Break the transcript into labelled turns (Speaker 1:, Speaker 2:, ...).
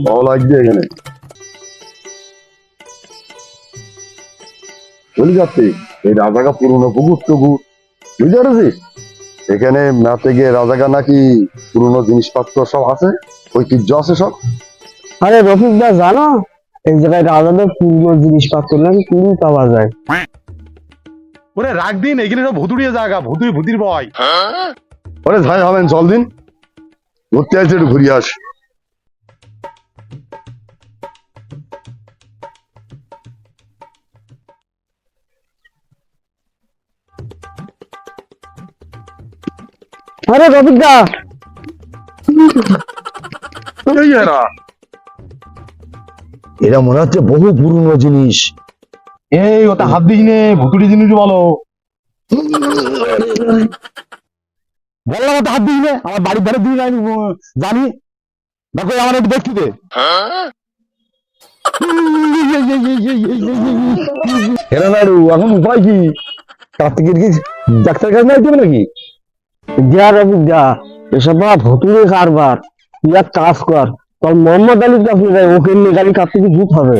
Speaker 1: খুব ভালো লাগছে এখানে। চলে যাচ্ছে এই রাজাগা পুরনো পুকুর টুকুর, বুঝতে পারছিস? এখানে ম্যাপে গিয়ে রাজাগা নাকি পুরনো জিনিসপত্র সব আছে, ঐতিহ্য আছে সব।
Speaker 2: আরে রফিক দা জানো, এই জায়গায় রাজাদের পুরনো জিনিসপত্র নাকি খুবই পাওয়া যায়।
Speaker 3: ওরে রাখ দিন, এখানে সব ভুতুড়িয়ে জায়গা, ভুতুড়ি ভূতির ভয়।
Speaker 1: ওরে যাই হবেন, চল দিন ঘুরতে আসছে, একটু ঘুরিয়ে আস।
Speaker 2: আরে রফিক দা,
Speaker 1: এরা মনে হচ্ছে বহু পুরনো জিনিস।
Speaker 3: এই ওটা হাত দিস নে, ভুতুড়ি জিনিস বলো। বললাম ওটা হাত দিস নে, আমার বাড়ির ধারে দিই আমি জানি। দেখো আমার একটু দেখতে দে।
Speaker 1: এরা নাড়ু এখন উপায় কি? কার্তিকের কি ডাক্তার কাছে নাই দেবে নাকি?
Speaker 2: যা রফিক দা, এসব বড় ভুতুড়ে কারবার। তুই এক কাজ কর, তোর মোহাম্মদ আলীর কাছে যাই, ওকে নিয়ে গাড়ি কাছ থেকে ভূত হবে।